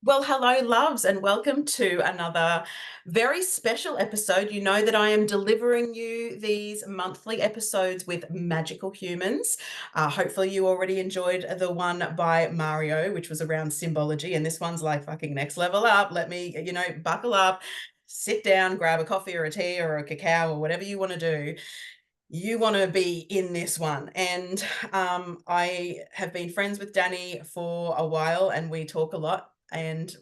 Well, hello, loves, and welcome to another very special episode. You know that I am delivering you these monthly episodes with magical humans. Hopefully, you already enjoyed the one by Mario, which was around symbology, and this one's like fucking next level up. Let me, buckle up, sit down, grab a coffee or a tea or a cacao or whatever you want to do. You want to be in this one. And I have been friends with Dani for a while and we talk a lot. And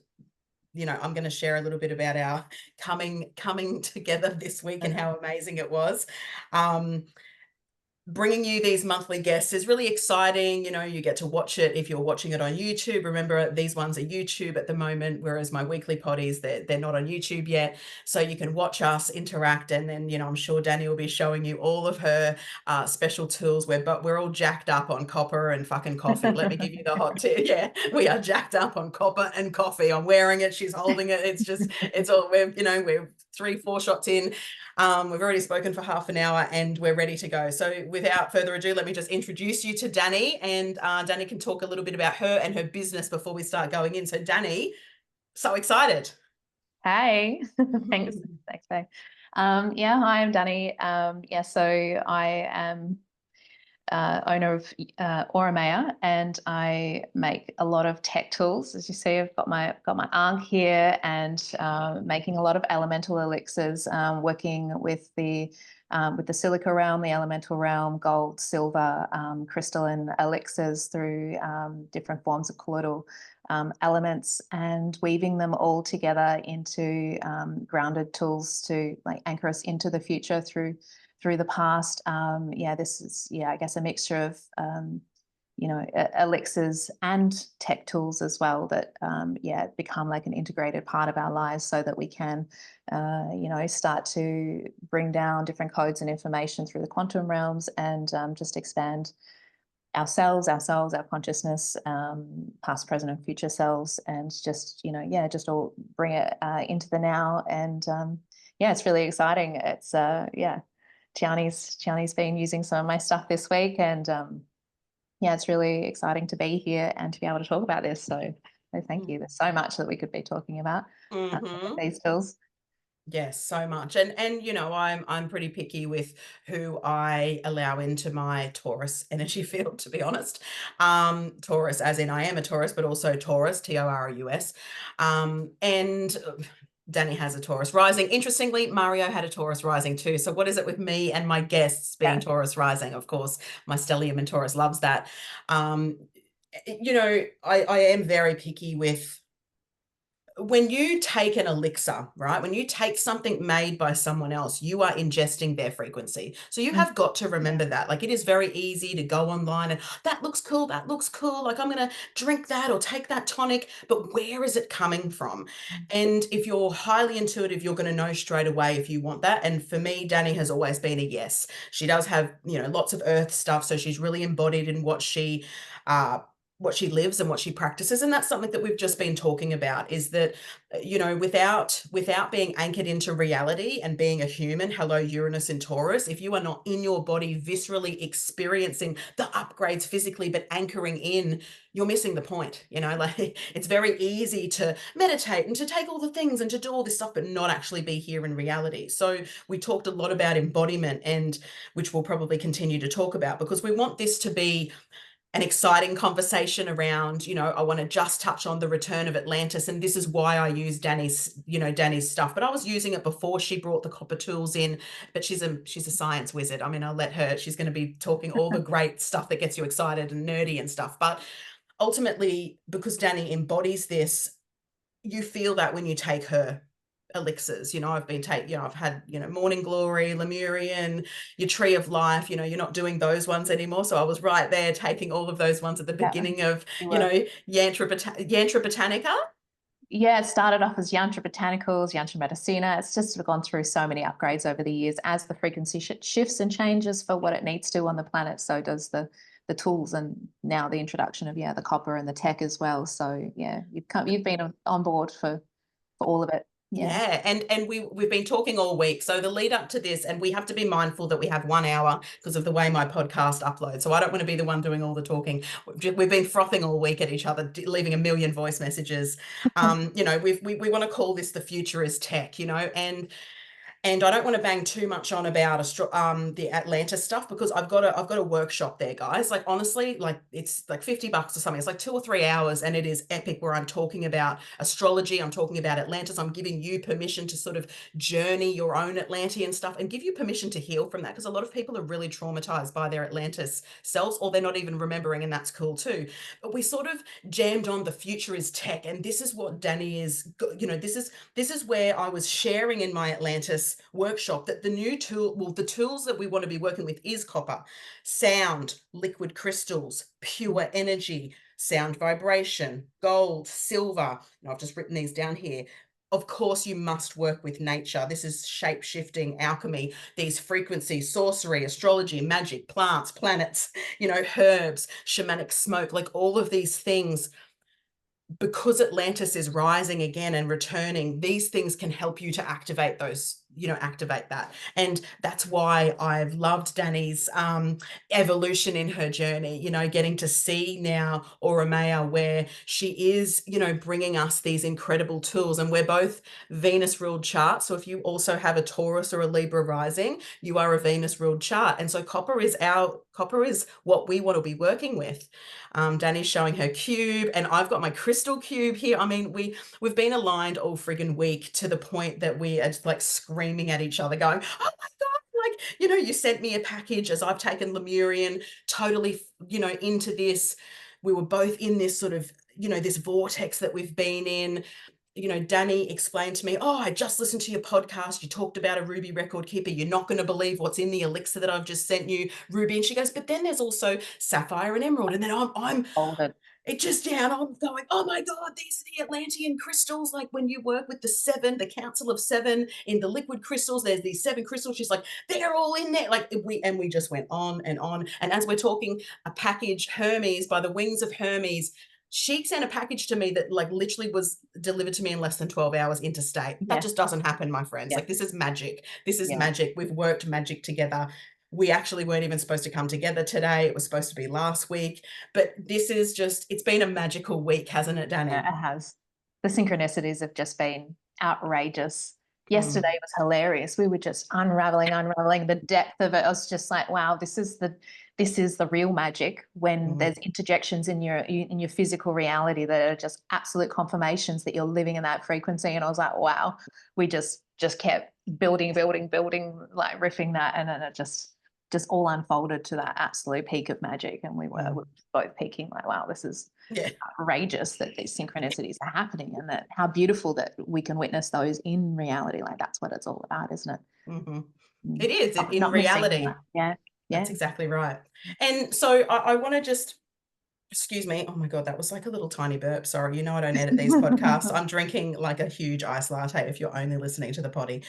I'm going to share a little bit about our coming together this week and how amazing it was. Bringing you these monthly guests is really exciting. You get to watch it if you're watching it on YouTube. Remember, these ones are YouTube at the moment, whereas my weekly potties, they're not on YouTube yet. So you can watch us interact. And then, I'm sure Dani will be showing you all of her special tools but we're all jacked up on copper and fucking coffee. Let me give you the hot tip. Yeah, we are jacked up on copper and coffee. I'm wearing it. She's holding it. It's all, we're 3-4 shots in. We've already spoken for half an hour and we're ready to go. So without further ado, let me just introduce you to Dani, and Dani can talk a little bit about her and her business before we start going in. So Dani, so excited. Hey, thanks, babe. Yeah, hi, I'm Dani. So I am owner of Aurumaya, and I make a lot of tech tools. As you see, I've got my Ankh here, and making a lot of elemental elixirs, working with the silica realm, the elemental realm, gold, silver, crystalline elixirs through different forms of colloidal elements, and weaving them all together into grounded tools to anchor us into the future through the past. This is, I guess, a mixture of elixirs and tech tools as well that become like an integrated part of our lives, so that we can start to bring down different codes and information through the quantum realms, and just expand ourselves, our consciousness, past, present, and future selves, and just all bring it into the now. And it's really exciting. It's Tiani's been using some of my stuff this week, and it's really exciting to be here and to be able to talk about this. So thank you. There's so much that we could be talking about these tools. Yes, so much. And I'm pretty picky with who I allow into my Taurus energy field, to be honest. Taurus, as in I am a Taurus, but also Taurus, Taurus. And Dani has a Taurus rising. Interestingly, Mario had a Taurus rising too. So what is it with me and my guests being Taurus rising? Of course, my stellium in Taurus loves that. I am very picky with when you take an elixir, right? When you take something made by someone else, you are ingesting their frequency. So you have got to remember that. Like, it is very easy to go online and that looks cool. Like, I'm going to drink that or take that tonic, but where is it coming from? And if you're highly intuitive, you're going to know straight away if you want that. And for me, Dani has always been a yes. She does have, lots of earth stuff. So she's really embodied in what she lives and what she practices. And that's something that we've just been talking about, is that, without being anchored into reality and being a human, hello, Uranus and Taurus, if you are not in your body viscerally experiencing the upgrades physically, but anchoring in, you're missing the point. Like, it's very easy to meditate and to take all the things and to do all this stuff, but not actually be here in reality. So we talked a lot about embodiment, and which we'll probably continue to talk about, because we want this to be an exciting conversation around, I want to just touch on the return of Atlantis. And this is why I use Dani's stuff. But I was using it before she brought the copper tools in, but she's a science wizard. I mean, I'll let her, she's going to be talking all the great stuff that gets you excited and nerdy and stuff. But ultimately, because Dani embodies this, you feel that when you take her elixirs. I've had, Morning Glory, Lemurian, your Tree of Life, you're not doing those ones anymore. So I was right there taking all of those ones at the beginning of, Yantra Botanica. Yeah, it started off as Yantra Botanicals, Yantra Medicina. It's just gone through so many upgrades over the years. As the frequency shifts and changes for what it needs to on the planet, so does the tools, and now the introduction of the copper and the tech as well. So you've been on board for all of it. Yeah. Yeah, and we've been talking all week. So the lead up to this, and we have to be mindful that we have 1 hour because of the way my podcast uploads. So I don't want to be the one doing all the talking. We've been frothing all week at each other, leaving a million voice messages. We want to call this the future is tech, and I don't want to bang too much on about the Atlantis stuff because I've got a workshop there, guys. Like honestly, like it's like $50 or something. It's like 2 or 3 hours, and it is epic. Where I'm talking about astrology, I'm talking about Atlantis. I'm giving you permission to sort of journey your own Atlantean stuff and give you permission to heal from that because a lot of people are really traumatized by their Atlantis selves, or they're not even remembering, and that's cool too. But we sort of jammed on the future is tech, and this is what Dani is. This is where I was sharing in my Atlantis workshop that the new tool, well, the tools that we want to be working with is copper, sound, liquid crystals, pure energy, sound vibration, gold, silver. And I've just written these down here. Of course, you must work with nature. This is shape shifting, alchemy, these frequencies, sorcery, astrology, magic, plants, planets, herbs, shamanic smoke, like all of these things because Atlantis is rising again and returning, these things can help you to activate those, activate that. And that's why I've loved Dani's evolution in her journey, getting to see now Aurumaya where she is, bringing us these incredible tools. And we're both Venus ruled charts. So if you also have a Taurus or a Libra rising, you are a Venus ruled chart. And so copper is what we want to be working with. Dani's showing her cube, and I've got my crystal cube here. I mean, we've been aligned all friggin' week to the point that we are just like screaming at each other, going, "Oh my God!" Like, you sent me a package as I've taken Lemurian totally, into this. We were both in this sort of, this vortex that we've been in. Dani explained to me, "Oh, I just listened to your podcast. You talked about a ruby record keeper. You're not going to believe what's in the elixir that I've just sent you, ruby." And she goes, "But then there's also sapphire and emerald." And then I'm Folded. it just down. I'm going, "Oh my God, these are the Atlantean crystals." Like when you work with the Council of Seven in the liquid crystals, there's these 7 crystals. She's like, "They're all in there." Like we just went on and on. And as we're talking, a package, Hermes, by the wings of Hermes, she sent a package to me that like literally was delivered to me in less than 12 hours interstate. That Yeah. just doesn't happen, my friends. Yeah. Like this is magic. This is Yeah. magic. We've worked magic together. We actually weren't even supposed to come together today. It was supposed to be last week. But this is just, it's been a magical week, hasn't it, Dani? Yeah, it has. The synchronicities have just been outrageous. Mm. Yesterday was hilarious. We were just unraveling the depth of it. I was just like, wow, this is the real magic when there's interjections in your physical reality that are just absolute confirmations that you're living in that frequency. And I was like, wow, we just kept building, like riffing that, and then it just all unfolded to that absolute peak of magic. And we were both peaking like, wow, this is outrageous that these synchronicities are happening, and that how beautiful that we can witness those in reality. Like that's what it's all about, isn't it? Mm-hmm. It is in Not reality. Yeah. That's exactly right. And so I want to just, excuse me. Oh my God, that was like a little tiny burp. Sorry. I don't edit these podcasts. I'm drinking like a huge iced latte if you're only listening to the potty.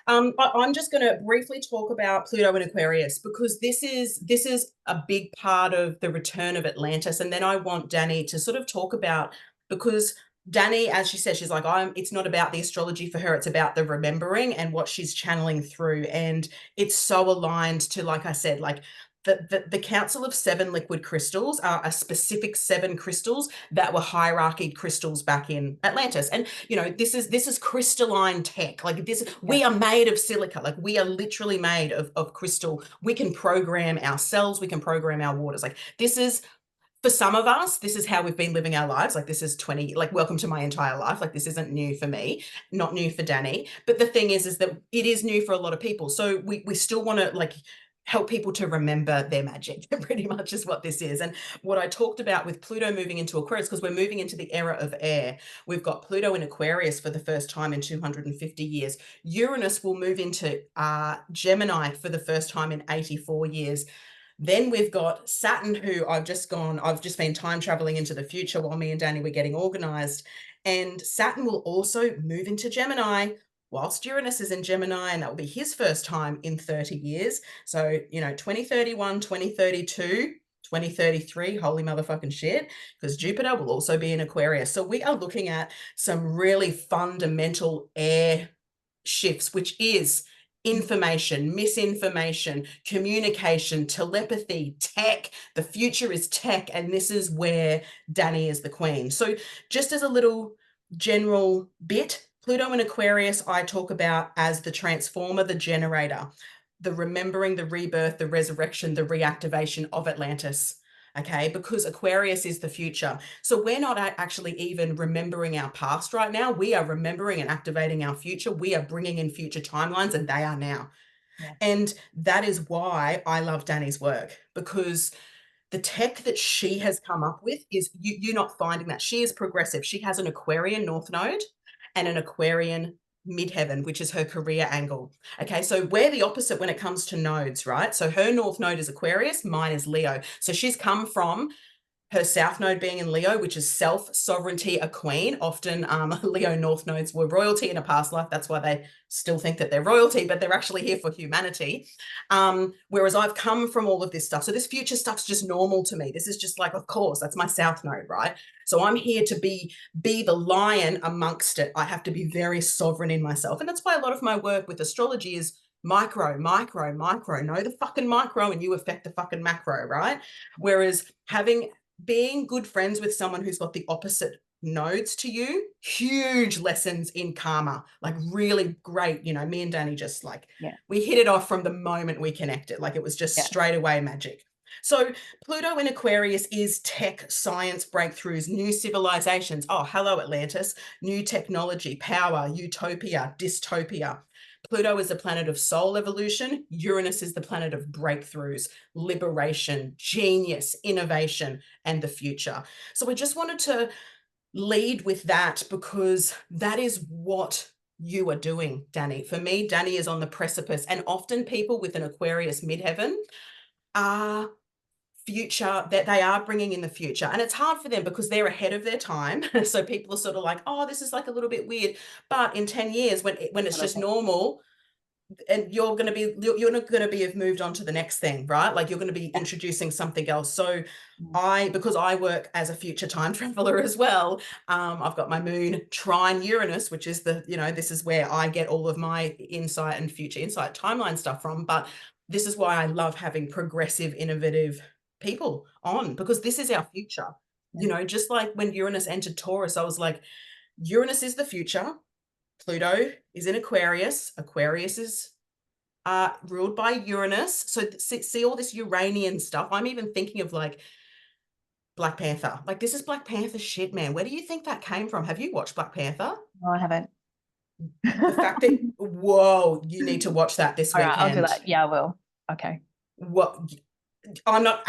I'm just going to briefly talk about Pluto in Aquarius because this is a big part of the return of Atlantis. And then I want Dani to sort of talk about, because Dani, as she said, she's like, it's not about the astrology for her. It's about the remembering and what she's channeling through. And it's so aligned to, like I said, like the Council of 7 liquid crystals are a specific 7 crystals that were hierarchied crystals back in Atlantis. And this is crystalline tech. Like this, we are made of silica. Like we are literally made of crystal. We can program our cells, we can program our waters. Like this is, for some of us, this is how we've been living our lives. Like this is 20, like welcome to my entire life. Like this isn't new for me, not new for Dani. But the thing is that it is new for a lot of people. So we still want to like help people to remember their magic, pretty much is what this is. And what I talked about with Pluto moving into Aquarius, because we're moving into the era of air, we've got Pluto in Aquarius for the first time in 250 years. Uranus will move into Gemini for the first time in 84 years. Then we've got Saturn, who I've just been time traveling into the future while me and Dani were getting organized. And Saturn will also move into Gemini whilst Uranus is in Gemini, and that will be his first time in 30 years. So, 2031, 2032, 2033, holy motherfucking shit, because Jupiter will also be in Aquarius. So we are looking at some really fundamental air shifts, which is information, misinformation, communication, telepathy, tech. The future is tech, and this is where Dani is the queen. So just as a little general bit, Pluto in Aquarius, I talk about as the transformer, the generator, the remembering, the rebirth, the resurrection, the reactivation of Atlantis. Okay, because Aquarius is the future. So we're not actually even remembering our past right now. We are remembering and activating our future. We are bringing in future timelines, and they are now. Yeah. And that is why I love Dani's work, because the tech that she has come up with is you're not finding that. She is progressive. She has an Aquarian North Node and an Aquarian midheaven, which is her career angle. Okay, so we're the opposite when it comes to nodes, right? So her North Node is Aquarius, mine is Leo. So she's come from her South Node being in Leo, which is self-sovereignty, a queen. Often Leo North Nodes were royalty in a past life. That's why they still think that they're royalty, but they're actually here for humanity. Whereas I've come from all of this stuff. So this future stuff's just normal to me. This is just like, of course, that's my South Node, right? So I'm here to be the lion amongst it. I have to be very sovereign in myself. And that's why a lot of my work with astrology is micro, micro, micro. Know the fucking micro and you affect the fucking macro, right? Whereas being good friends with someone who's got the opposite nodes to you, huge lessons in karma, like really great. You know, me and Dani just like, we hit it off from the moment we connected. Like it was just straight away magic. So Pluto in Aquarius is tech, science, breakthroughs, new civilizations. Oh, hello, Atlantis. New technology, power, utopia, dystopia. Pluto is the planet of soul evolution. Uranus is the planet of breakthroughs, liberation, genius, innovation, and the future. So I just wanted to lead with that because that is what you are doing, Dani. For me, Dani is on the precipice, and often people with an Aquarius midheaven are future, that they are bringing in the future, and it's hard for them because they're ahead of their time. So people are sort of like, oh, this is like a little bit weird, but in 10 years when it's just normal, and you're not going to be have moved on to the next thing, right? Like you're going to be introducing something else. So because I work as a future time traveler as well, I've got my moon trine Uranus, which is this is where I get all of my insight and future insight timeline stuff from. But this is why I love having progressive, innovative people on, because this is our future. Just like when Uranus entered Taurus, I was like, Uranus is the future. Pluto is in Aquarius. Aquarius is ruled by Uranus. So see all this Uranian stuff. I'm even thinking of like Black Panther. Like this is Black Panther shit, man. Where do you think that came from? Have you watched Black Panther? No, I haven't. The fact that, whoa, you need to watch that this weekend. All right, I'll do that. Yeah, I will. Okay. What? I've got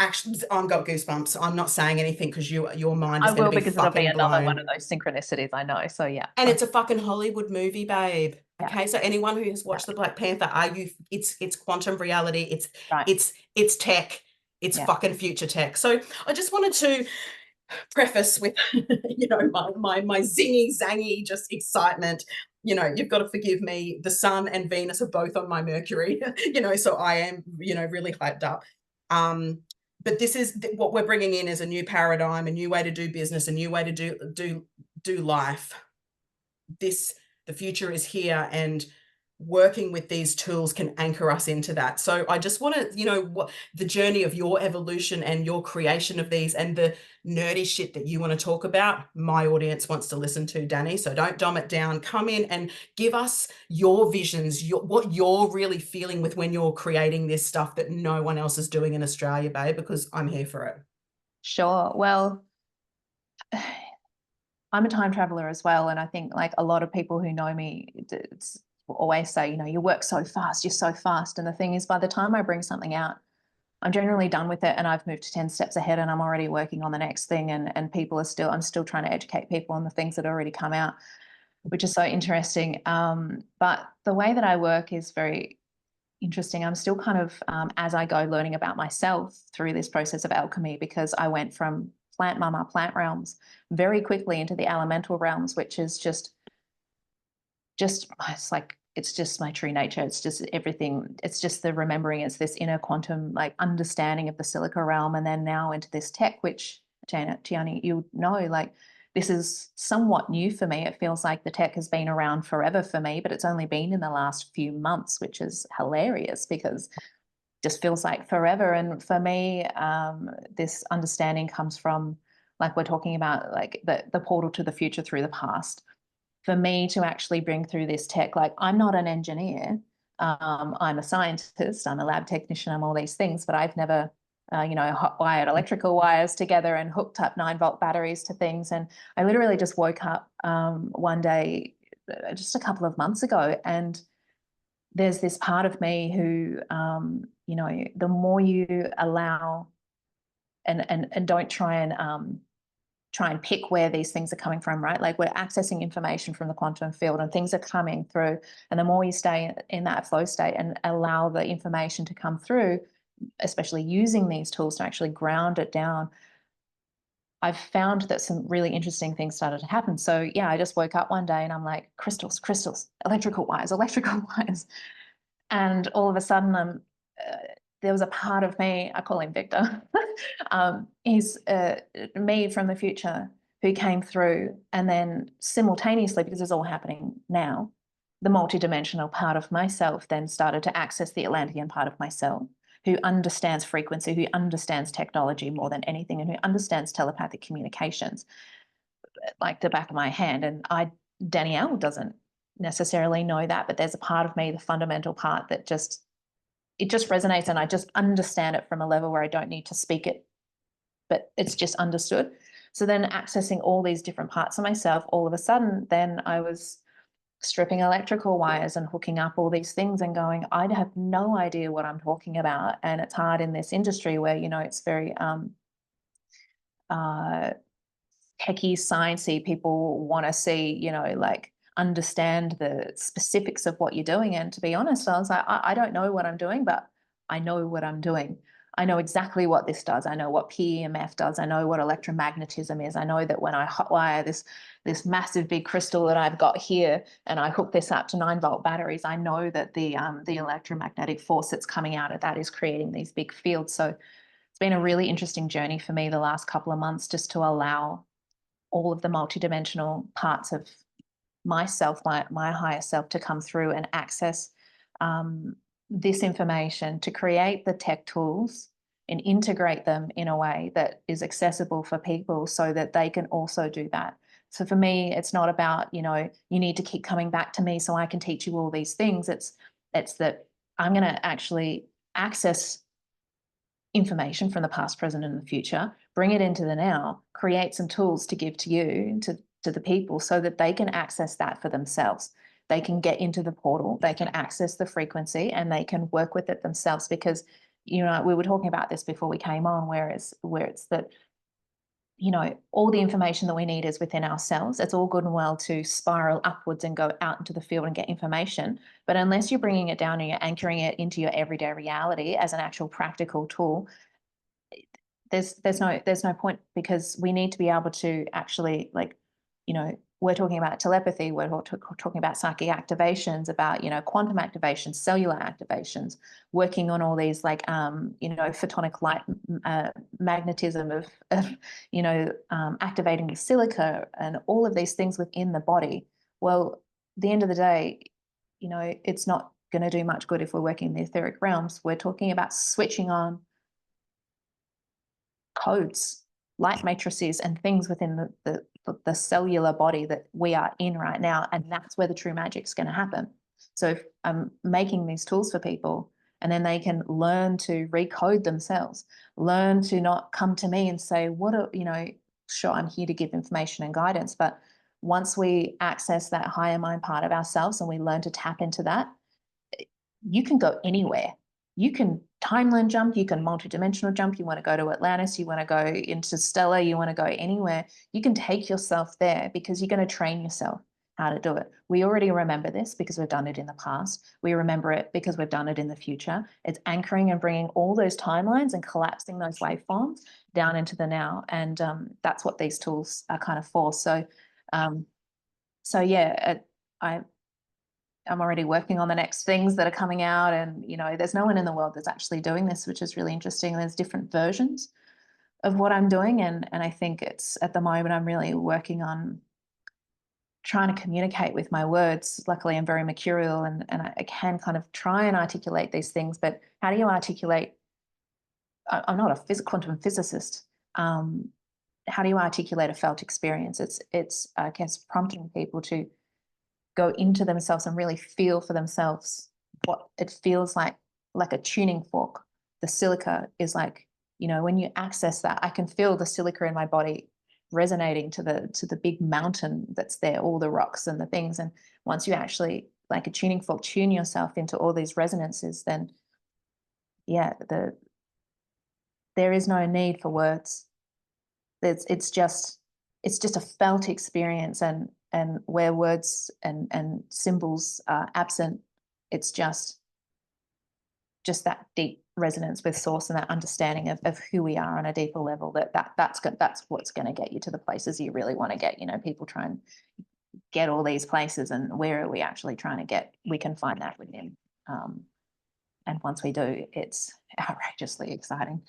goosebumps. I'm not saying anything because your mind is I going will, to be because it'll be fucking another blown. one of those synchronicities I know. So yeah. And it's a fucking Hollywood movie, babe. Yeah. Okay, so anyone who has watched the Black Panther, it's quantum reality. It's Right. it's tech. It's fucking future tech. So I just wanted to preface with my zingy zangy just excitement. You've got to forgive me. The Sun and Venus are both on my Mercury. So I am really hyped up. But this is what we're bringing in is a new paradigm, a new way to do business, a new way to do life. The future is here, and working with these tools can anchor us into that. So I just want to, what the journey of your evolution and your creation of these and the nerdy shit that you want to talk about, my audience wants to listen to, Dani. So don't dumb it down. Come in and give us your visions, what you're really feeling with when you're creating this stuff that no one else is doing in Australia, babe, because I'm here for it. Sure. Well, I'm a time traveler as well. And I think like a lot of people who know me always say, you work so fast, you're so fast. And the thing is, by the time I bring something out, I'm generally done with it and I've moved 10 steps ahead and I'm already working on the next thing. And I'm still trying to educate people on the things that already come out, which is so interesting. But the way that I work is very interesting. I'm still kind of, as I go, learning about myself through this process of alchemy, because I went from plant mama, plant realms very quickly into the elemental realms, which is just it's like it's just my true nature. It's just everything. It's just the remembering. It's this inner quantum like understanding of the silica realm, and then now into this tech, which Tiani, you know, like this is somewhat new for me. It feels like the tech has been around forever for me, but it's only been in the last few months, which is hilarious because it just feels like forever. And for me, this understanding comes from, like we're talking about, like the portal to the future through the past. For me to actually bring through this tech, like I'm not an engineer, I'm a scientist, I'm a lab technician, I'm all these things, but I've never, hot wired electrical wires together and hooked up 9-volt batteries to things. And I literally just woke up one day, just a couple of months ago, and there's this part of me who, the more you allow and don't try and pick where these things are coming from, right? Like we're accessing information from the quantum field and things are coming through. And the more you stay in that flow state and allow the information to come through, especially using these tools to actually ground it down, I've found that some really interesting things started to happen. So yeah, I just woke up one day and I'm like, crystals, crystals, electrical wires, electrical wires. And all of a sudden, there was a part of me, I call him Victor, he's me from the future who came through, and then simultaneously, because it's all happening now, the multidimensional part of myself then started to access the Atlantean part of myself, who understands frequency, who understands technology more than anything, and who understands telepathic communications like the back of my hand. And Danielle doesn't necessarily know that, but there's a part of me, the fundamental part, that just resonates, and I just understand it from a level where I don't need to speak it, but it's just understood. So then accessing all these different parts of myself, all of a sudden, then I was stripping electrical wires and hooking up all these things and going, I have no idea what I'm talking about. And it's hard in this industry where, it's very techie, sciencey. People want to see, like understand the specifics of what you're doing. And to be honest, I was like, I don't know what I'm doing, but I know what I'm doing. I know exactly what this does. I know what PEMF does. I know what electromagnetism is. I know that when I hotwire this massive big crystal that I've got here and I hook this up to 9-volt batteries, I know that the electromagnetic force that's coming out of that is creating these big fields. So it's been a really interesting journey for me the last couple of months, just to allow all of the multidimensional parts of myself, my higher self, to come through and access this information, to create the tech tools and integrate them in a way that is accessible for people so that they can also do that. So for me, it's not about, you need to keep coming back to me so I can teach you all these things. It's that I'm going to actually access information from the past, present, and the future, bring it into the now, create some tools to give to you, to the people, so that they can access that for themselves. They can get into the portal, they can access the frequency, and they can work with it themselves. Because, we were talking about this before we came on, where it's that, all the information that we need is within ourselves. It's all good and well to spiral upwards and go out into the field and get information. But unless you're bringing it down and you're anchoring it into your everyday reality as an actual practical tool, there's no point, because we need to be able to actually, like, we're talking about telepathy, we're talking about psychic activations, about, quantum activations, cellular activations, working on all these, like, photonic light magnetism of activating the silica and all of these things within the body. Well, at the end of the day, it's not going to do much good if we're working in the etheric realms. We're talking about switching on codes, light matrices, and things within the cellular body that we are in right now. And that's where the true magic's going to happen. So if I'm making these tools for people, and then they can learn to recode themselves, learn to not come to me and say, sure, I'm here to give information and guidance. But once we access that higher mind part of ourselves and we learn to tap into that, you can go anywhere. You can timeline jump, you can multidimensional jump, you want to go to Atlantis, you want to go into Stella, you want to go anywhere. You can take yourself there, because you're going to train yourself how to do it. We already remember this because we've done it in the past. We remember it because we've done it in the future. It's anchoring and bringing all those timelines and collapsing those waveforms down into the now. And that's what these tools are kind of for. So, yeah, I'm already working on the next things that are coming out, and there's no one in the world that's actually doing this, which is really interesting. There's different versions of what I'm doing, and I think it's at the moment I'm really working on trying to communicate with my words. Luckily, I'm very mercurial, and I can kind of try and articulate these things. But how do you articulate? I'm not a quantum physicist. How do you articulate a felt experience? It's I guess prompting people to go into themselves and really feel for themselves what it feels like a tuning fork. The silica is like, when you access that, I can feel the silica in my body resonating to the big mountain that's there, all the rocks and the things. And once you actually, like a tuning fork, tune yourself into all these resonances, then yeah, there is no need for words. It's just a felt experience, and where words and symbols are absent, it's just that deep resonance with source and that understanding of who we are on a deeper level. That's what's going to get you to the places you really want to get. People try and get all these places, and where are we actually trying to get? We can find that within. And once we do, it's outrageously exciting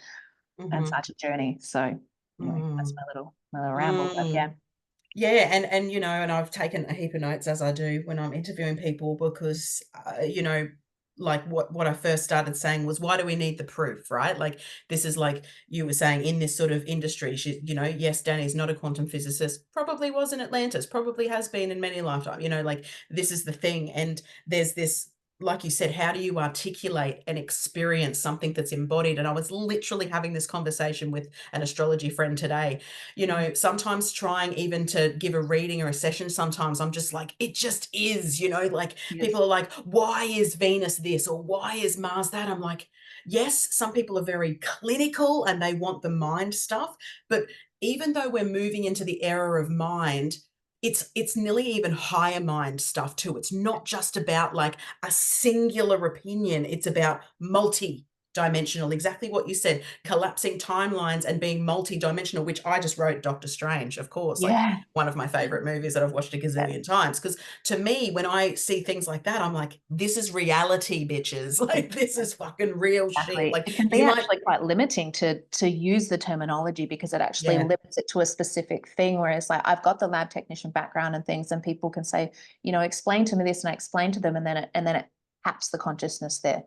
and Mm-hmm. such a journey. So anyway, that's Mm. my little ramble. But yeah. Mm. Yeah, and and I've taken a heap of notes as I do when I'm interviewing people because like what I first started saying was, why do we need the proof, right? Like, this is like you were saying, in this sort of industry, yes, Dani's not a quantum physicist, probably was in Atlantis, probably has been in many lifetimes, like this is the thing. And there's this, like you said, how do you articulate and experience something that's embodied? And I was literally having this conversation with an astrology friend today. Mm. Sometimes trying even to give a reading or a session, sometimes I'm just like, it just is, like Yes. people are like, why is Venus this or why is Mars that? I'm like, yes, some people are very clinical and they want the mind stuff, but even though we're moving into the era of mind, it's nearly even higher mind stuff too. It's not just about like a singular opinion, it's about multi-dimensional, exactly what you said, collapsing timelines and being multi-dimensional, which I just wrote Doctor Strange, of course, like Yeah. one of my favorite movies that I've watched a Yeah, gazillion times. Because to me, when I see things like that, I'm like, this is reality, bitches. Like, this is fucking real shit. exactly. Like, It can be you might, actually quite limiting to use the terminology, because it actually yeah. limits it to a specific thing. Whereas, like, I've got the lab technician background and things, and people can say, explain to me this, and I explain to them, and then it taps the consciousness there.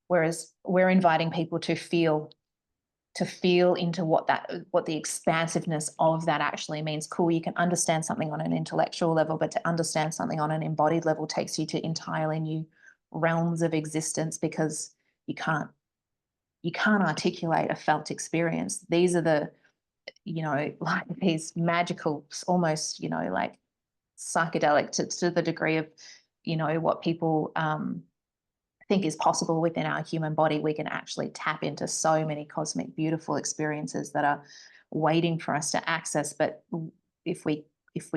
Whereas we're inviting people to feel into what the expansiveness of that actually means. Cool, you can understand something on an intellectual level, but to understand something on an embodied level takes you to entirely new realms of existence, because you can't you can't articulate a felt experience. These are like these magical, almost, like psychedelic to the degree of, what people think is possible within our human body. We can actually tap into so many cosmic, beautiful experiences that are waiting for us to access. But if we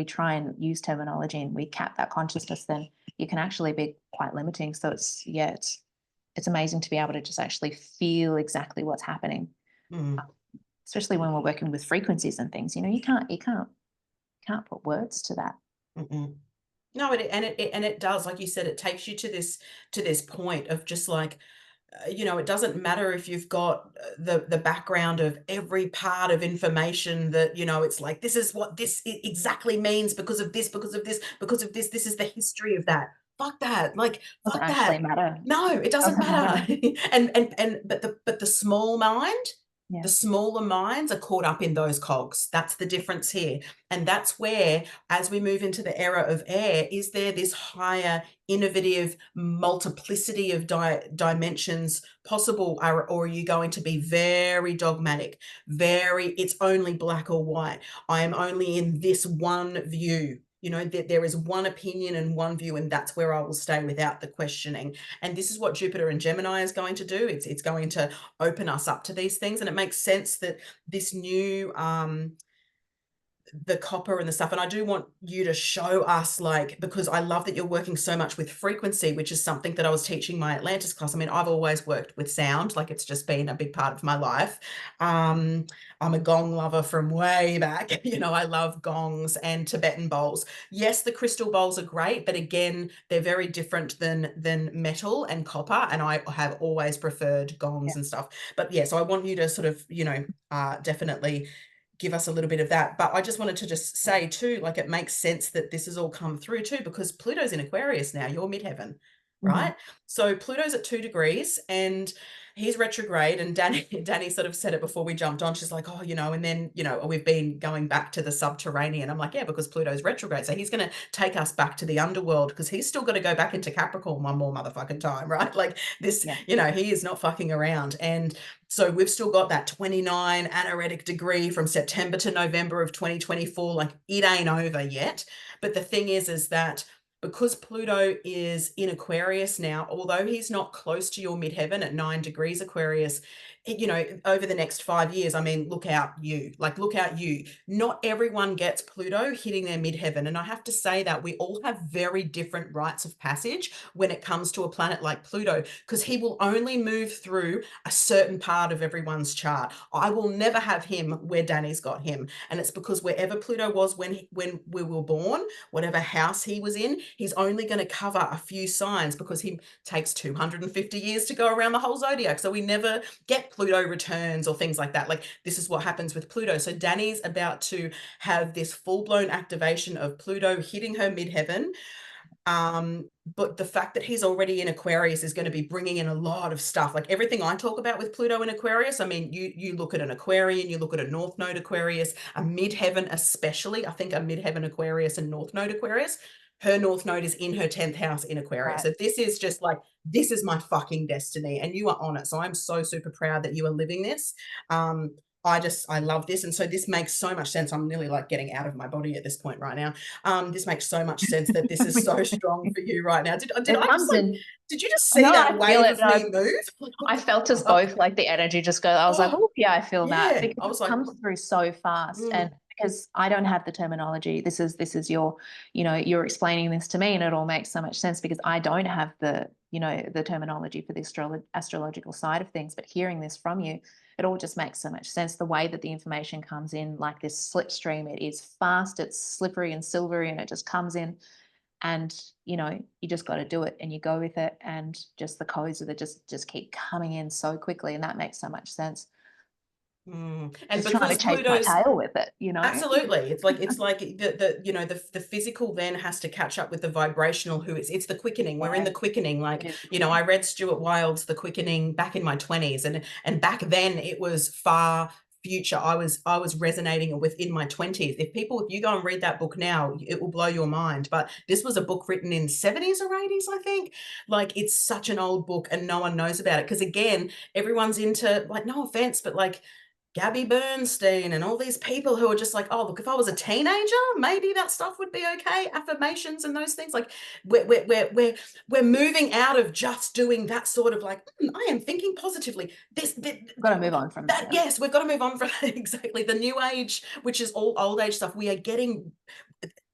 try and use terminology and we cap that consciousness, then it can actually be quite limiting. So it's amazing to be able to just actually feel exactly what's happening, Mm. especially when we're working with frequencies and things. You can't put words to that. Mm-mm. No, it does, like you said, it takes you to this point of just like, it doesn't matter if you've got the background of every part of information that, it's like, this is what this exactly means because of this, because of this, because of this. This is the history of that. Fuck that. Like, Doesn't fuck that. actually matter. No, it doesn't Doesn't matter. matter. And but the small mind, Yeah. the smaller minds are caught up in those cogs. That's the difference here. And that's where, as we move into the era of air, is there this higher, innovative multiplicity of dimensions possible? Or are you going to be very dogmatic, it's only black or white? I am only in this one view. That there is one opinion and one view, and that's where I will stay without the questioning. And this is what Jupiter and Gemini is going to do. It's going to open us up to these things, and it makes sense that this new the copper and the stuff. And I do want you to show us, like, because I love that you're working so much with frequency, which is something that I was teaching my Atlantis class. I mean, I've always worked with sound, like it's just been a big part of my life. I'm a gong lover from way back. You know, I love gongs and Tibetan bowls. Yes, the crystal bowls are great, but again, they're very different than metal and copper. And I have always preferred gongs and stuff. But yeah, so I want you to sort of, you know, definitely give us a little bit of that. But I just wanted to just say too, like, it makes sense that this has all come through too, because Pluto's in Aquarius now, you're midheaven, right? So Pluto's at 2 degrees and he's retrograde. And Dani sort of said it before we jumped on. She's like, oh, you know, and then, you know, we've been going back to the subterranean. I'm like, yeah, because Pluto's retrograde. So he's going to take us back to the underworld, because he's still got to go back into Capricorn one more motherfucking time, right? Like this, you know, he is not fucking around. And so we've still got that 29 anaretic degree from September to November of 2024. Like, it ain't over yet. But the thing is that because Pluto is in Aquarius now, although he's not close to your midheaven at 9 degrees Aquarius, you know, over the next 5 years, I mean, look out you, like, look out you. Not everyone gets Pluto hitting their midheaven. And I have to say that we all have very different rites of passage when it comes to a planet like Pluto, because he will only move through a certain part of everyone's chart. I will never have him where Dani's got him. And it's because wherever Pluto was when we were born, whatever house he was in, he's only going to cover a few signs, because he takes 250 years to go around the whole zodiac. So we never get Pluto returns or things like that. Like, this is what happens with Pluto. So Dani's about to have this full-blown activation of Pluto hitting her midheaven. But the fact that he's already in Aquarius is going to be bringing in a lot of stuff. Like everything I talk about with Pluto in Aquarius, I mean, you look at an Aquarian, you look at a North Node Aquarius, a midheaven especially. I think a midheaven Aquarius and North Node Aquarius, her North Node is in her 10th house in Aquarius. So this is just like, this is my fucking destiny, and you are on it. So I'm so super proud that you are living this. I love this. And so this makes so much sense. I'm nearly like getting out of my body at this point right now. This makes so much sense that this is so strong for you right now. Did I just like, did you just see No, that I wave feel of it. me move? I felt us both, like the energy just go. I was like, oh yeah, I feel that, Yeah. I because was it like, comes through so fast. And because I don't have the terminology, this is your, you know, you're explaining this to me, and it all makes so much sense because I don't have the, you know, the terminology for the astrological side of things. But hearing this from you, it all just makes so much sense. The way that the information comes in, like this slipstream, it is fast, it's slippery and silvery, and it just comes in. And you know, you just got to do it, and you go with it, and just the codes that just keep coming in so quickly, and that makes so much sense. and Just trying to because chase my Pluto's tail with it, you know. absolutely, it's like the you know, the physical then has to catch up with the vibrational. It's the quickening. We're in the quickening. Like, you know, I read Stuart Wilde's The Quickening back in my 20s, and back then it was far future. I was resonating within my 20s. If you go and read that book now, it will blow your mind. But this was a book written in 70s or 80s, I think. Like, it's such an old book and no one knows about it, because again, everyone's into, like, no offense, but like Gabby Bernstein and all these people who are just like, oh, look, if I was a teenager, maybe that stuff would be okay. Affirmations and those things. Like, we're moving out of just doing that sort of like, I am thinking positively. Got to move on from that. Yes, we've got to move on from that. Exactly. The new age, which is all old age stuff, we are getting,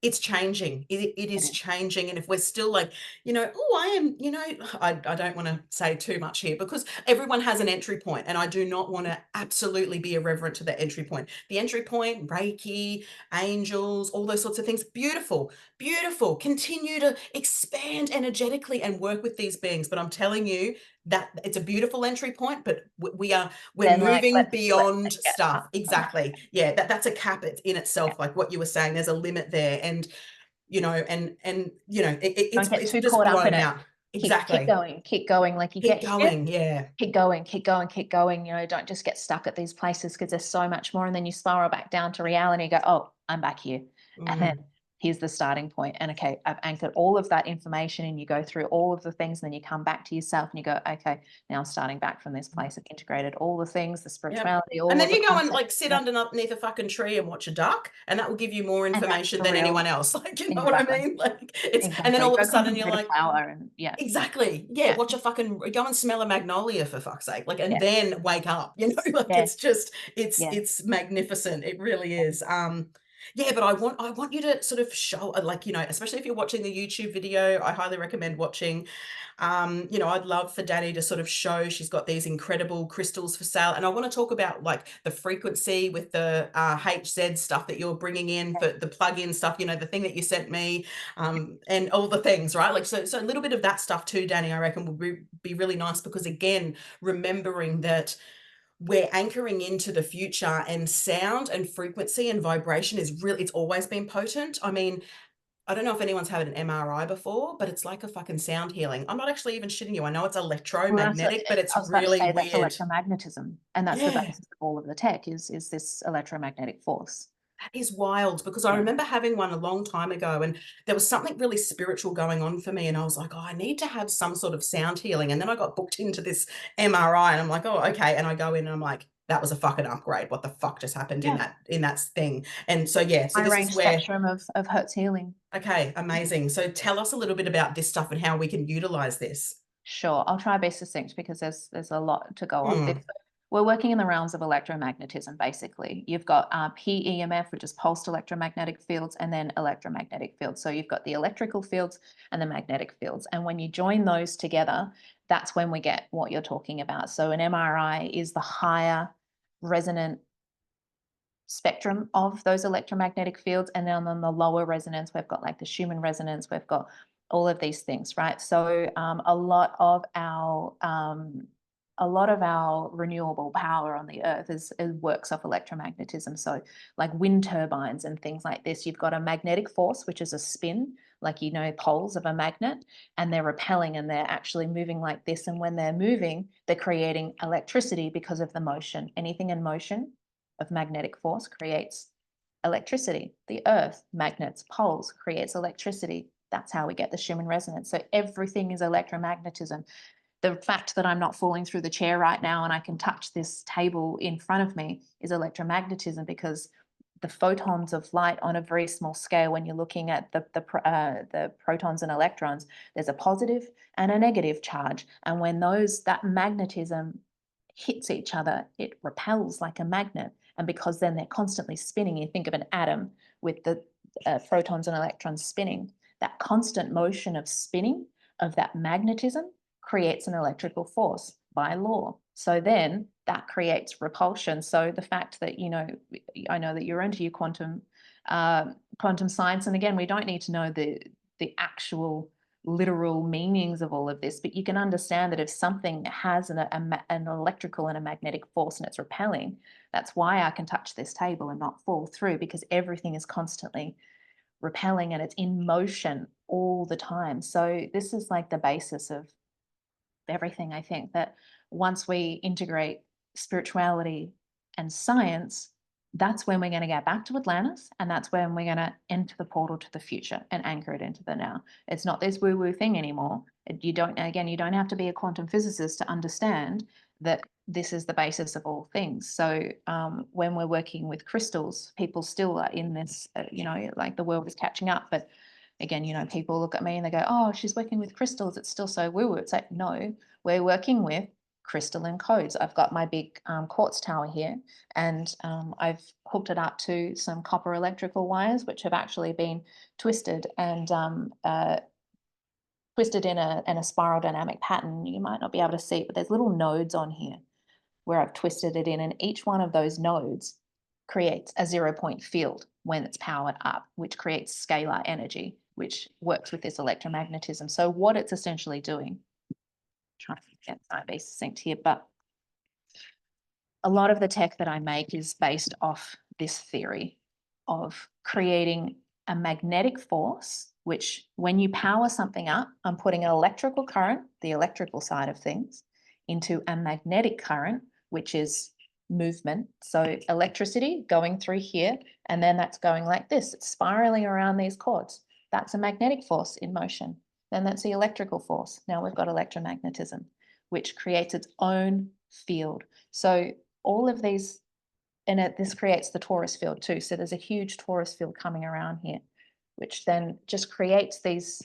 it's changing. It is changing. And if we're still like, you know, oh, I am, you know, I don't want to say too much here, because everyone has an entry point, and I do not want to absolutely be irreverent to the entry point. The entry point, Reiki, angels, all those sorts of things, beautiful, beautiful. Continue to expand energetically and work with these beings. But I'm telling you that it's a beautiful entry point, but we're Then, moving like, beyond let's get stuff. Exactly. Yeah, that's a cap in itself. Like what you were saying, there's a limit there. And you know, and you know, don't get it's too just caught up in blown it. out. Keep Exactly. going, keep going. Like, you Keep get here, going. Yeah. keep going, keep going, keep going. You know, don't just get stuck at these places, because there's so much more. And then you spiral back down to reality and go, oh, I'm back here. And then here's the starting point. And okay, I've anchored all of that information, and you go through all of the things, and then you come back to yourself and you go, okay, now I'm starting back from this place. I've integrated all the things, the spirituality, And all then of the you go and concepts. like sit underneath a fucking tree and watch a duck, and that will give you more And that's information the than real, anyone else. Like, you know what I exactly, mean? Like, it's, and then exactly. all of Go a sudden you're contemplate a like, flower, and yeah, exactly. Yeah, yeah, watch a fucking, go and smell a magnolia, for fuck's sake. Like, and yeah, then wake up, you know, like yeah, it's just, yeah. it's magnificent. It really is. Yeah, but I want you to sort of show, like, especially if you're watching the YouTube video, I highly recommend watching. I'd love for Dani to sort of show she's got these incredible crystals for sale, and I want to talk about like the frequency with the HZ stuff that you're bringing in for the plug-in stuff. The thing that you sent me, and all the things, right? Like, so a little bit of that stuff too, Dani. I reckon would be really nice, because again, remembering that we're anchoring into the future, and sound and frequency and vibration is really, it's always been potent. I mean, I don't know if anyone's had an MRI before, but it's like a fucking sound healing. I'm not actually even shitting you. I know it's Well, electromagnetic, but it's I was about to really say that's weird. electromagnetism, and that's the Yeah. basis of all of the tech is this electromagnetic force. That is wild, because I Yeah. remember having one a long time ago, and there was something really spiritual going on for me. And I was like, oh, I need to have some sort of sound healing. And then I got booked into this MRI, and I'm like, oh, okay. And I go in and I'm like, that was a fucking upgrade. What the fuck just happened in Yeah. that thing? And so, yeah, so High this is range where, spectrum of Hertz healing. okay, amazing. So tell us a little bit about this stuff and how we can utilize this. Sure, I'll try to be succinct because there's a lot to go off this. Hmm. We're working in the realms of electromagnetism, basically. You've got PEMF, which is pulsed electromagnetic fields, and then electromagnetic fields. So you've got the electrical fields and the magnetic fields. And when you join those together, that's when we get what you're talking about. So an MRI is the higher resonant spectrum of those electromagnetic fields. And then on the lower resonance, we've got like the Schumann resonance, we've got all of these things, right? So a lot of our renewable power on the earth is works off electromagnetism. So like wind turbines and things like this, you've got a magnetic force, which is a spin, like poles of a magnet, and they're repelling and they're actually moving like this. And when they're moving, they're creating electricity because of the motion. Anything in motion of magnetic force creates electricity. The earth, magnets, poles creates electricity. That's how we get the Schumann resonance. So everything is electromagnetism. The fact that I'm not falling through the chair right now and I can touch this table in front of me is electromagnetism, because the photons of light on a very small scale, when you're looking at the protons and electrons, there's a positive and a negative charge. And when that magnetism hits each other, it repels like a magnet. And because then they're constantly spinning, you think of an atom with the protons and electrons spinning, that constant motion of spinning of that magnetism creates an electrical force by law. So then that creates repulsion. So the fact that, I know that you're into your quantum science. And again, we don't need to know the actual literal meanings of all of this, but you can understand that if something has an electrical and a magnetic force and it's repelling, that's why I can touch this table and not fall through, because everything is constantly repelling and it's in motion all the time. So this is like the basis of everything. I think that once we integrate spirituality and science, that's when we're going to get back to Atlantis, and that's when we're going to enter the portal to the future and anchor it into the now. It's not this woo-woo thing anymore. You don't have to be a quantum physicist to understand that this is the basis of all things. So when we're working with crystals, people still are in this, like the world is catching up. But again, people look at me and they go, oh, she's working with crystals, it's still so woo-woo. It's like, no, we're working with crystalline codes. I've got my big quartz tower here, and I've hooked it up to some copper electrical wires, which have actually been twisted and twisted in a spiral dynamic pattern. You might not be able to see it, but there's little nodes on here where I've twisted it in, and each one of those nodes creates a 0-point field when it's powered up, which creates scalar energy, which works with this electromagnetism. So what it's essentially doing, trying to get that base succinct here, but a lot of the tech that I make is based off this theory of creating a magnetic force, which when you power something up, I'm putting an electrical current, the electrical side of things, into a magnetic current, which is movement. So electricity going through here, and then that's going like this. It's spiraling around these cords. That's a magnetic force in motion. Then that's the electrical force. Now we've got electromagnetism, which creates its own field. So all of these, and this creates the torus field too. So there's a huge torus field coming around here, which then just creates these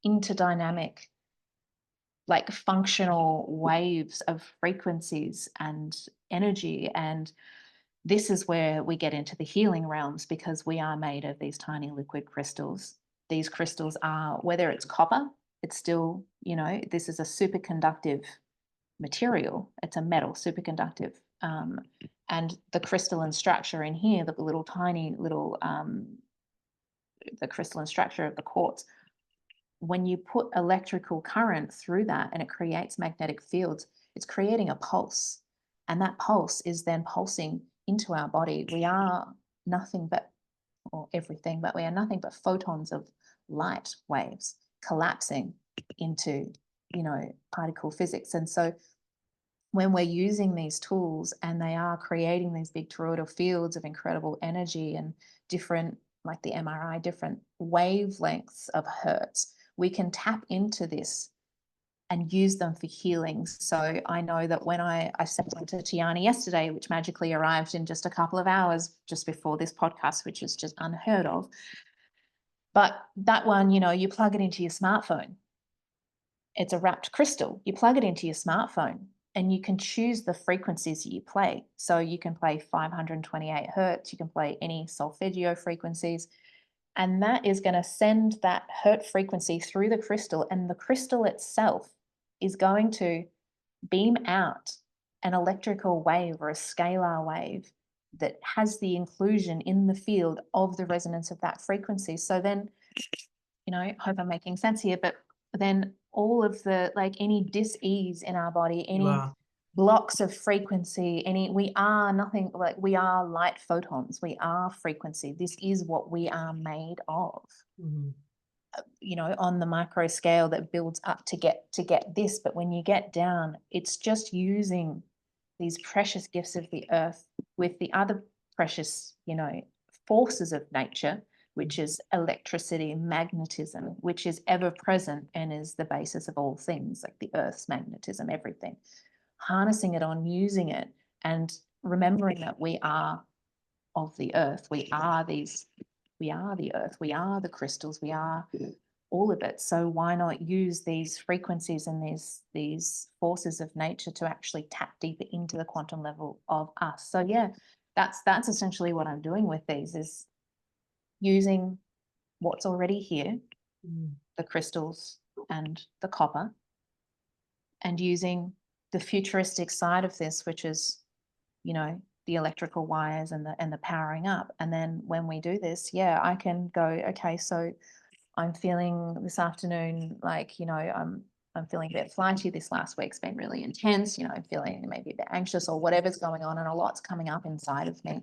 interdynamic, like functional waves of frequencies and energy. And this is where we get into the healing realms, because we are made of these tiny liquid crystals. These crystals are, whether it's copper, it's still, you know, this is a superconductive material. It's a metal, superconductive. And the crystalline structure in here, the little tiny little, the crystalline structure of the quartz, when you put electrical current through that and it creates magnetic fields, it's creating a pulse. And that pulse is then pulsing into our body. We are nothing but, or everything, but we are nothing but photons of light waves collapsing into, you know, particle physics. And so when we're using these tools and they are creating these big toroidal fields of incredible energy and different, like the MRI, different wavelengths of hertz, we can tap into this and use them for healing. So I know that when I sent one to Tiani yesterday, which magically arrived in just a couple of hours just before this podcast, which is just unheard of. But that one, you know, you plug it into your smartphone. It's a wrapped crystal. You plug it into your smartphone and you can choose the frequencies that you play. So you can play 528 hertz, you can play any solfeggio frequencies, and that is going to send that hertz frequency through the crystal, and the crystal itself is going to beam out an electrical wave or a scalar wave that has the inclusion in the field of the resonance of that frequency. So then, you know, I hope I'm making sense here, but then all of the, like any dis-ease in our body, any blocks of frequency, we are nothing, like we are light photons, we are frequency. This is what we are made of. You know, on the micro scale that builds up to get this, but when you get down, it's just using these precious gifts of the earth with the other precious, you know, forces of nature, which is electricity, magnetism, which is ever present and is the basis of all things, like the earth's magnetism, everything. Harnessing it on, using it, and remembering that we are of the earth. We are the earth, we are the crystals, we are all of it. So why not use these frequencies and these forces of nature to actually tap deeper into the quantum level of us? So yeah, that's essentially what I'm doing with these, is using what's already here, the crystals and the copper, and using the futuristic side of this, which is, you know, the electrical wires and the powering up. And then when we do this, yeah, I can go, okay, so I'm feeling this afternoon like, you know, I'm feeling a bit flighty. This last week's been really intense. You know, I'm feeling maybe a bit anxious or whatever's going on, and a lot's coming up inside of me.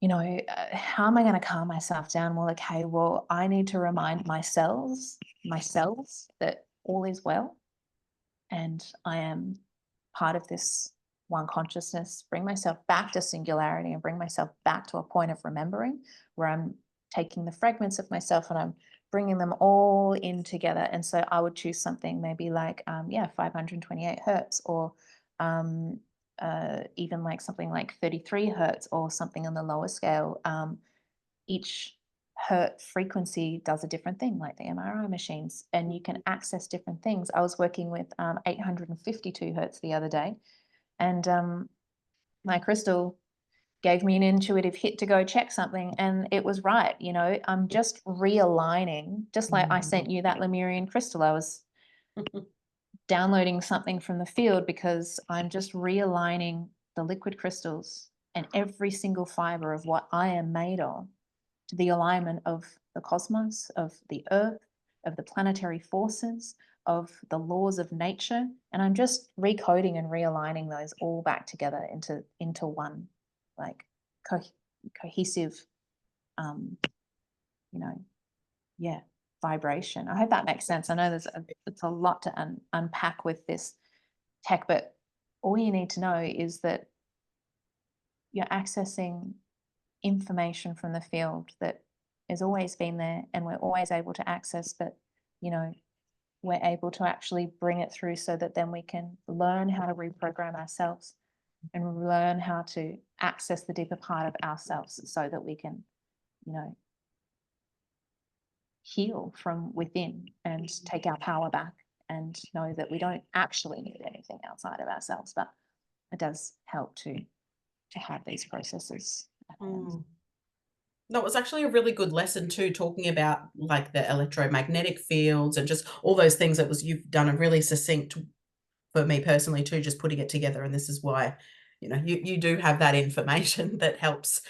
You know, how am I going to calm myself down? Well, okay, well, I need to remind myself that all is well, and I am part of this one consciousness, bring myself back to singularity and bring myself back to a point of remembering where I'm taking the fragments of myself and I'm bringing them all in together. And so I would choose something maybe like, 528 hertz, or even like something like 33 hertz, or something on the lower scale. Each hertz frequency does a different thing, like the MRI machines, and you can access different things. I was working with 852 hertz the other day, and my crystal gave me an intuitive hit to go check something, and it was right. You know, I'm just realigning, just like I sent you that Lemurian crystal. I was downloading something from the field because I'm just realigning the liquid crystals and every single fiber of what I am made of to the alignment of the cosmos, of the earth, of the planetary forces, of the laws of nature. And I'm just recoding and realigning those all back together into one, like cohesive, you know, yeah, vibration. I hope that makes sense. I know it's a lot to unpack with this tech, but all you need to know is that you're accessing information from the field that has always been there and we're always able to access, but, you know, we're able to actually bring it through so that then we can learn how to reprogram ourselves and learn how to access the deeper part of ourselves so that we can, you know, heal from within and take our power back and know that we don't actually need anything outside of ourselves. But it does help to have these processes. Mm. No, it was actually a really good lesson too, talking about like the electromagnetic fields and just all those things. That was, you've done a really succinct, for me personally too, just putting it together. And this is why, you do have that information that helps,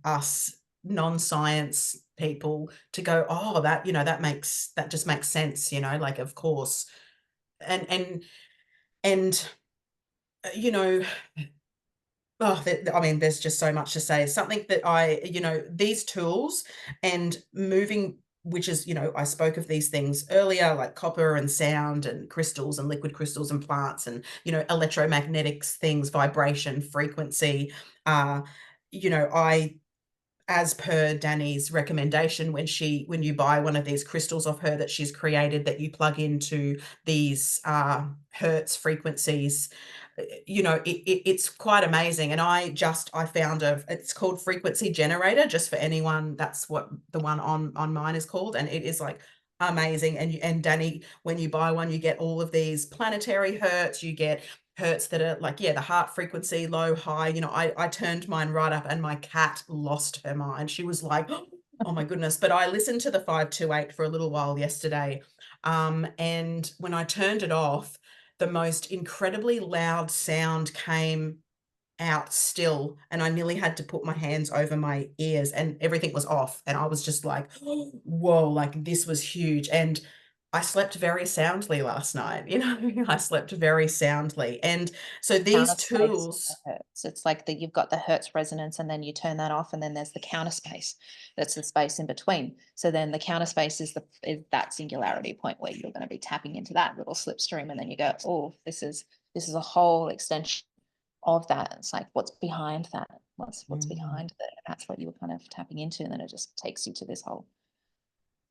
us non-science people to go, oh, that, that just makes sense, like, of course. And you know, oh, I mean, there's just so much to say. Something that these tools and moving, which is, I spoke of these things earlier, like copper and sound and crystals and liquid crystals and plants and, electromagnetics things, vibration, frequency. Uh, I, as per Dani's recommendation, when you buy one of these crystals off her that she's created, that you plug into these hertz frequencies, it's quite amazing. And I found it's called frequency generator, just for anyone. That's what the one on mine is called, and it is like amazing. And Dani, when you buy one, you get all of these planetary hertz. You get hertz that are like, the heart frequency, low, high. I turned mine right up and my cat lost her mind. She was like, oh my goodness. But I listened to the 528 for a little while yesterday. And when I turned it off, the most incredibly loud sound came out still, and I nearly had to put my hands over my ears, and everything was off, and I was just like, whoa, like this was huge. And I slept very soundly last night. I slept very soundly. And so these Counter space of tools, the hertz. It's like you've got the hertz resonance, and then you turn that off, and then there's the counter space. That's the space in between. So then the counter space is that singularity point where you're going to be tapping into that little slipstream, and then you go, oh, this is a whole extension of that. It's like, what's behind that? What's mm, behind that? That's what you were kind of tapping into, and then it just takes you to this whole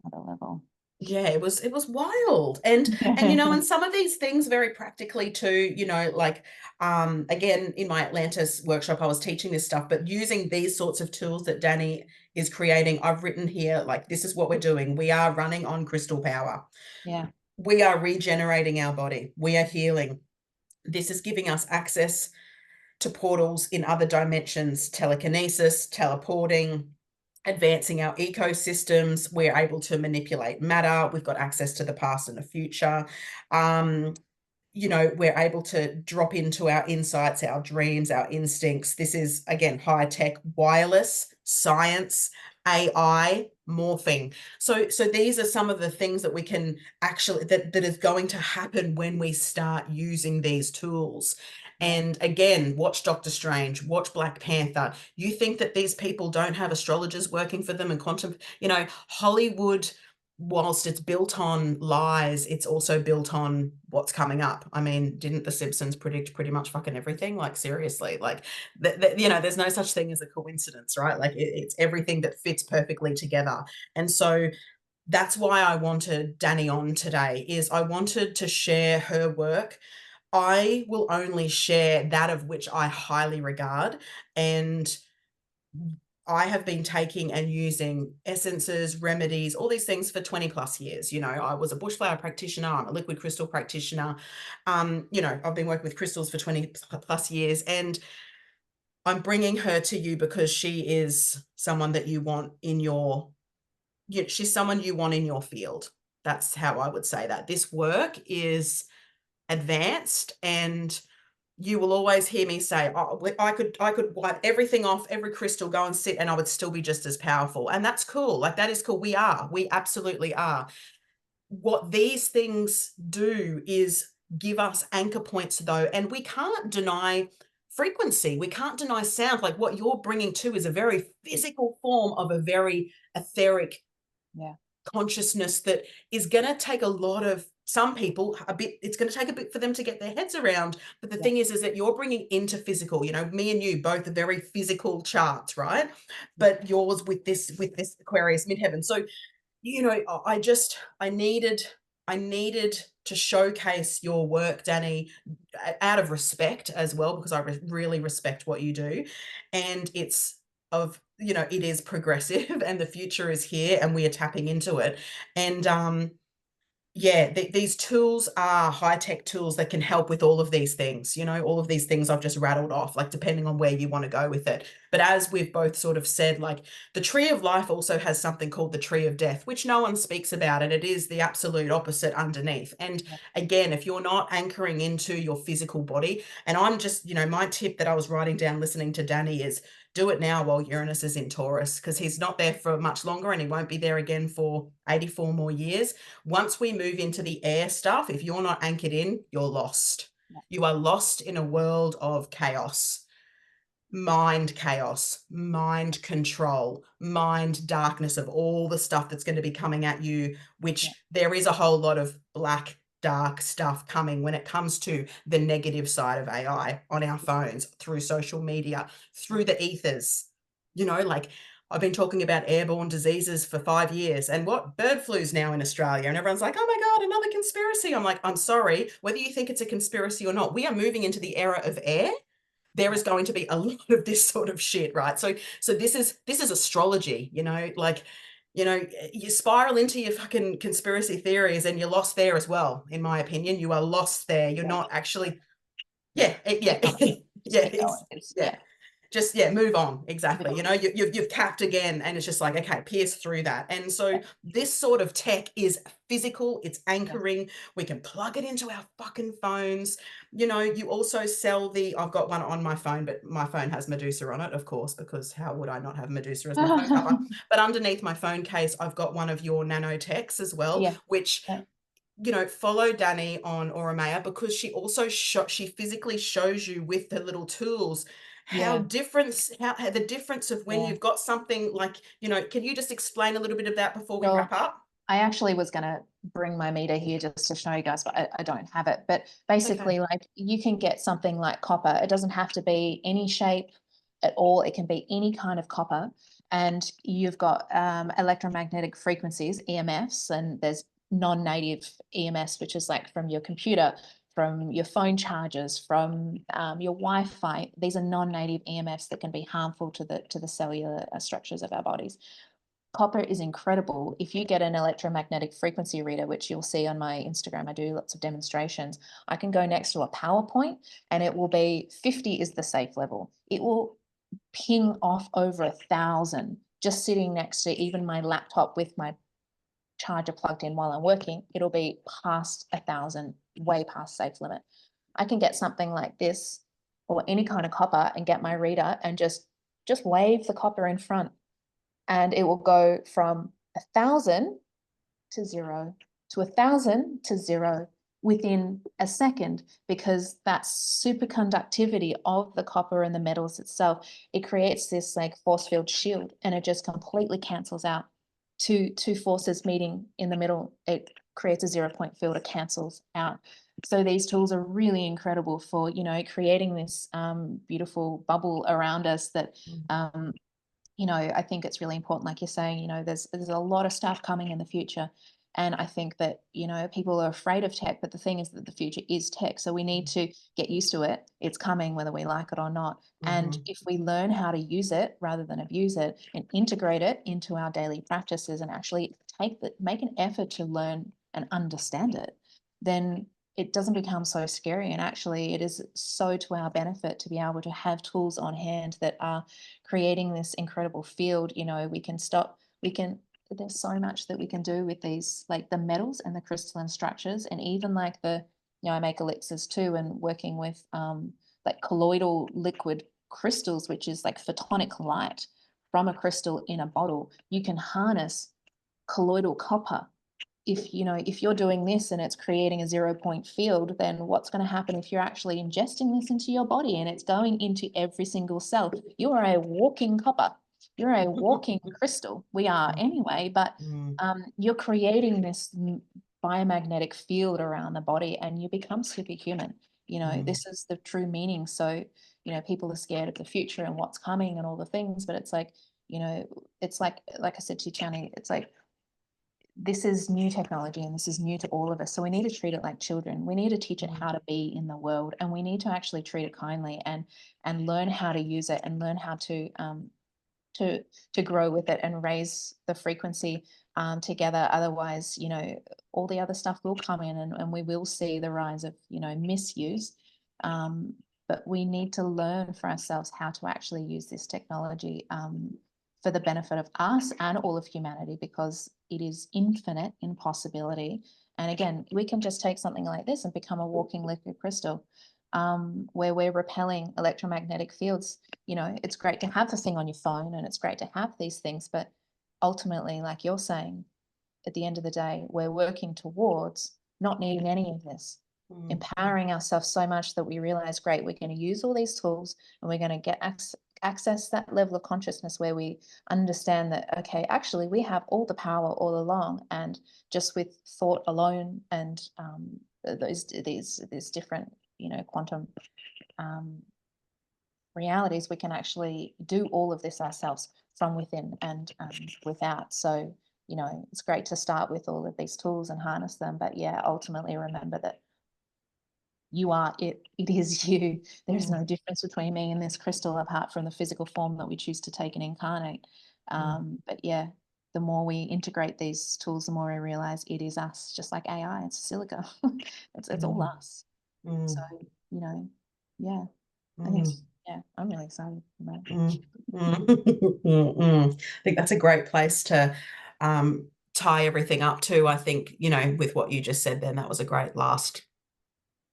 other level. yeah, it was wild. And and some of these things very practically too, like, again, in my Atlantis workshop, I was teaching this stuff, but using these sorts of tools that Dani is creating, I've written here, like, this is what we're doing. We are running on crystal power. Yeah. We are regenerating our body. We are healing. This is giving us access to portals in other dimensions, telekinesis, teleporting, advancing our ecosystems. We're able to manipulate matter. We've got access to the past and the future. Um, we're able to drop into our insights, our dreams, our instincts. This is, again, high tech, wireless, science, AI, morphing. So these are some of the things that we can actually, that is going to happen when we start using these tools. Yeah. And again, watch Doctor Strange, watch Black Panther. You think that these people don't have astrologers working for them and quantum, Hollywood, whilst it's built on lies, it's also built on what's coming up. I mean, didn't The Simpsons predict pretty much fucking everything? Like, seriously, like, there's no such thing as a coincidence, right? Like, it's everything that fits perfectly together. And so that's why I wanted Dani on today, is I wanted to share her work. I will only share that of which I highly regard. And I have been taking and using essences, remedies, all these things for 20 plus years. I was a bushflower practitioner, I'm a liquid crystal practitioner. I've been working with crystals for 20 plus years, and I'm bringing her to you because she is someone that you want in she's someone you want in your field. That's how I would say that. This work is advanced, and you will always hear me say, oh, I could wipe everything off, every crystal, go and sit, and I would still be just as powerful. And that's cool. Like, that is cool. We absolutely are. What these things do is give us anchor points, though, and we can't deny frequency. We can't deny sound. Like, what you're bringing to is a very physical form of a very etheric Yeah. consciousness that is going to take a lot of some people a bit. It's going to take a bit for them to get their heads around. But the Yeah. thing is that you're bringing into physical. Me and you both are very physical charts, right? But yours with this Aquarius midheaven. So I needed to showcase your work, Dani, out of respect as well, because I really respect what you do. And it is progressive and the future is here and we are tapping into it. And Yeah, these tools are high-tech tools that can help with all of these things, you know, all of these things I've just rattled off, like depending on where you want to go with it. But as we've both sort of said, like the tree of life also has something called the tree of death, which no one speaks about, and it is the absolute opposite underneath. And Yeah. again, if you're not anchoring into your physical body, and I'm just, you know, my tip that I was writing down listening to Dani is do it now while Uranus is in Taurus, because he's not there for much longer and he won't be there again for 84 more years. Once we move into the air stuff, if you're not anchored in, you're lost. Yeah. You are lost in a world of chaos, mind control, mind darkness of all the stuff that's going to be coming at you, Yeah. which there is a whole lot of black, dark stuff coming when it comes to the negative side of AI on our phones, through social media, through the ethers. You know, like I've been talking about airborne diseases for 5 years, and what bird flu's now in Australia, and everyone's like, oh my God, another conspiracy. I'm like, I'm sorry, whether you think it's a conspiracy or not, we are moving into the era of air. There Yeah. is going to be a lot of this sort of shit, right? So this is astrology, you know, like, you know, you spiral into your fucking conspiracy theories and you're lost there as well. In my opinion, you are lost there. You're Yeah. not actually, yeah, Keep yeah, going. Just yeah, keep going. It's, yeah. yeah. Just yeah, move on. Exactly. Yeah. You know, you've capped again, and it's just like, okay, pierce through that. And so Yeah. this sort of tech is physical. It's Yeah. anchoring. We can plug it into our fucking phones. You know, you also sell the. I've got one on my phone, but my phone has Medusa on it, of course, because how would I not have Medusa as my phone cover? But underneath my phone case, I've got one of your nanotechs as well, Yeah. which, Yeah. you know, follow Dani on Aurumaya, because she also she physically shows you with the little tools how Yeah. difference how the difference of when Yeah. you've got something like, you know, can you just explain a little bit of that before we Sure. wrap up? I actually was going to bring my meter here just to show you guys, but I don't have it. But That's okay. basically, like you can get something like copper. It doesn't have to be any shape at all. It can be any kind of copper. And you've got electromagnetic frequencies, EMFs, and there's non-native EMFs, which is like from your computer, from your phone chargers, from your Wi-Fi. These are non-native EMFs that can be harmful to the cellular structures of our bodies. Copper is incredible. If you get an electromagnetic frequency reader, which you'll see on my Instagram, I do lots of demonstrations. I can go next to a PowerPoint and it will be 50 is the safe level. It will ping off over 1,000 just sitting next to even my laptop with my charger plugged in while I'm working. It'll be past 1,000, way past safe limit. I can get something like this or any kind of copper and get my reader and just wave the copper in front, and it will go from 1,000 to zero to 1,000 to zero within a second, because that superconductivity of the copper and the metals itself, it creates this like force field shield, and it just completely cancels out two forces meeting in the middle. It creates a 0 point field, it cancels out. So these tools are really incredible for, you know, creating this beautiful bubble around us that you know, I think it's really important, like you're saying, you know, there's a lot of stuff coming in the future. And I think that, you know, people are afraid of tech, but the thing is that the future is tech. So we need to get used to it. It's coming whether we like it or not. And Mm-hmm. if we learn how to use it rather than abuse it and integrate it into our daily practices and actually make an effort to learn and understand it, then it doesn't become so scary. And actually, it is so to our benefit to be able to have tools on hand that are creating this incredible field. You know, there's so much that we can do with these, like the metals and the crystalline structures, and even like you know, I make elixirs too, and working with like colloidal liquid crystals, which is like photonic light from a crystal in a bottle. You can harness colloidal copper. If you know, if you're doing this and it's creating a 0 point field, then what's going to happen if you're actually ingesting this into your body and it's going into every single cell? You are a walking copper. You're a walking crystal. We are anyway, but Mm-hmm. you're creating this biomagnetic field around the body and you become superhuman. You know, this is the true meaning. So, you know, people are scared of the future and what's coming and all the things, but it's like, you know, it's like I said to you, Chani, it's like this is new technology and this is new to all of us. So we need to treat it like children. We need to teach it how to be in the world, and we need to actually treat it kindly and learn how to use it and learn how to to grow with it and raise the frequency together. Otherwise, you know, all the other stuff will come in, and we will see the rise of, you know, misuse. But we need to learn for ourselves how to actually use this technology for the benefit of us and all of humanity, because it is infinite in possibility. And again, we can just take something like this and become a walking liquid crystal, where we're repelling electromagnetic fields. You know, it's great to have the thing on your phone and it's great to have these things, but ultimately, like you're saying, at the end of the day, we're working towards not needing any of this, empowering ourselves so much that we realize, great, we're going to use all these tools and we're going to get access that level of consciousness where we understand that, okay, actually we have all the power all along, and just with thought alone and these different, you know, quantum realities, we can actually do all of this ourselves from within and without. So, you know, it's great to start with all of these tools and harness them, but yeah, ultimately remember that you are it. It is you. There is no difference between me and this crystal, apart from the physical form that we choose to take and incarnate. But yeah, the more we integrate these tools, the more we realize it is us, just like AI. It's silica. It's all us. So, you know, yeah, I think yeah, I'm really excited about it. I think that's a great place to tie everything up to. I think, you know, with what you just said then, that was a great last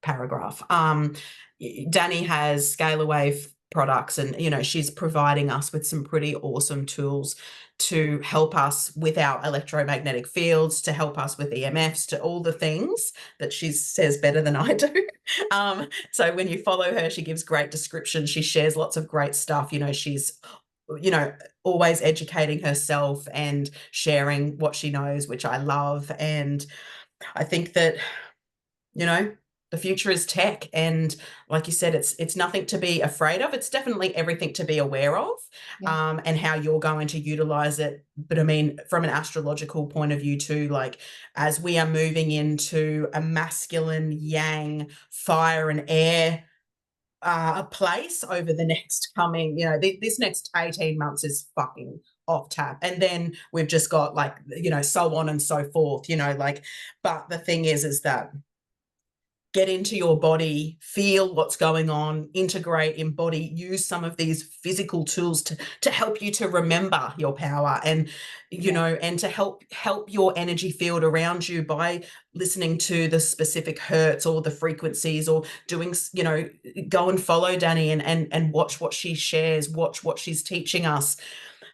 paragraph. Dani has scalar wave products, and, you know, she's providing us with some pretty awesome tools to help us with our electromagnetic fields, to help us with EMFs, to all the things that she says better than I do. So when you follow her, she gives great descriptions. She shares lots of great stuff. You know, she's, you know, always educating herself and sharing what she knows, which I love. And I think that, you know, the future is tech, and like you said, it's nothing to be afraid of. It's definitely everything to be aware of, and how you're going to utilize it. But I mean, from an astrological point of view too, like as we are moving into a masculine, yang, fire and air place over the next coming, you know, this next 18 months is fucking off tap. And then we've just got, like, you know, so on and so forth, you know, like, but the thing is that get into your body, feel what's going on, integrate, embody, use some of these physical tools to help you to remember your power, and, you know, and to help your energy field around you by listening to the specific hertz or the frequencies, or doing, you know, go and follow Dani and watch what she shares, watch what she's teaching us.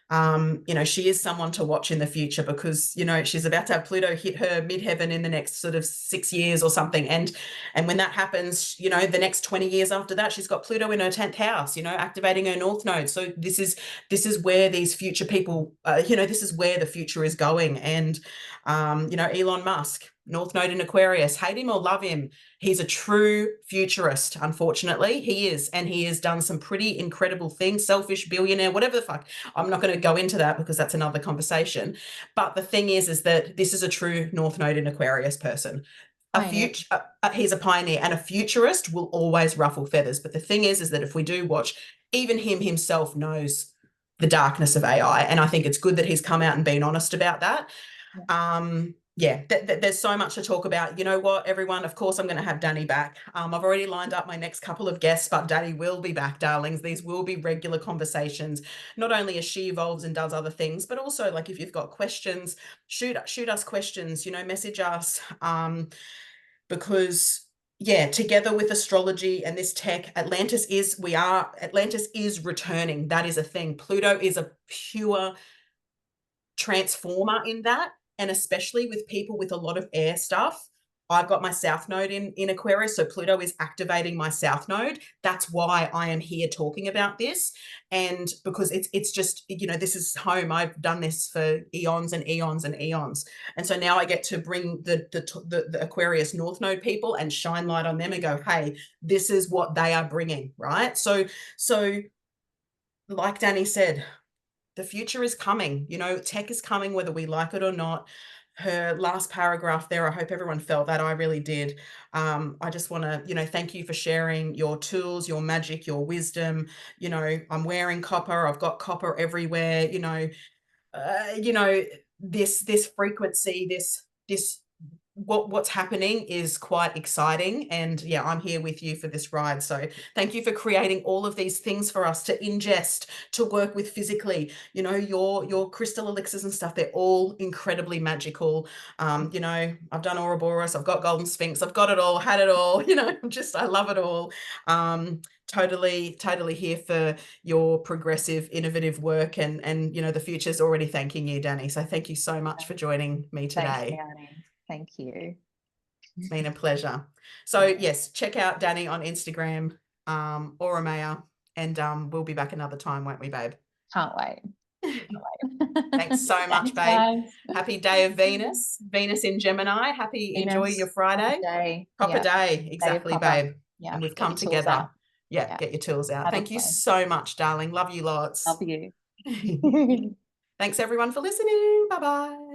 You know, she is someone to watch in the future, because, you know, she's about to have Pluto hit her midheaven in the next sort of 6 years or something. And when that happens, you know, the next 20 years after that, she's got Pluto in her 10th house, you know, activating her North Node. So this is where these future people, you know, this is where the future is going. And, you know, Elon Musk, North Node in Aquarius, hate him or love him, he's a true futurist. Unfortunately, he is, and he has done some pretty incredible things. Selfish billionaire, whatever the fuck. I'm not going to go into that because that's another conversation. But the thing is that this is a true North Node in Aquarius person. He's a pioneer, and a futurist will always ruffle feathers. But the thing is that if we do watch, even him himself knows the darkness of AI, and I think it's good that he's come out and been honest about that. There's so much to talk about. You know what, everyone, of course I'm going to have Dani back. I've already lined up my next couple of guests, but Dani will be back, darlings. These will be regular conversations, not only as she evolves and does other things, but also, like, if you've got questions, shoot us questions, you know, message us, because together with astrology and this tech, Atlantis is returning. That is a thing. Pluto is a pure transformer in that, and especially with people with a lot of air stuff. I've got my South Node in Aquarius, so Pluto is activating my South Node. That's why I am here talking about this, and because it's just, you know, this is home. I've done this for eons and eons and eons, and so now I get to bring the Aquarius North Node people and shine light on them and go, hey, this is what they are bringing, right? So like Dani said, the future is coming. You know, tech is coming whether we like it or not. her last paragraph there, I hope everyone felt that. I really did. I just want to, thank you for sharing your tools, your magic, your wisdom. I'm wearing copper. I've got copper everywhere. This frequency, this what's happening is quite exciting, and yeah, I'm here with you for this ride. So thank you for creating all of these things for us to ingest, to work with physically. Your crystal elixirs and stuff, they're all incredibly magical. I've done Ouroboros, I've got Golden Sphinx, I've got it all, had it all. I love it all. Totally here for your progressive, innovative work, and the future's already thanking you, Dani. So thank you so much for joining me Thanks, today. Dani. Thank you. It's been a pleasure. So yes, check out Dani on Instagram, Aurumaya, and we'll be back another time, won't we, babe? Can't wait. Thanks so much, Thanks, babe. guys. Happy day of Venus in Gemini. Enjoy your Friday. Proper day, exactly, babe. Yeah, and we've get come your tools together. out. Yeah, get your tools out. Have a Thank you play. so much, darling. Love you lots. Love you. Thanks everyone for listening. Bye-bye.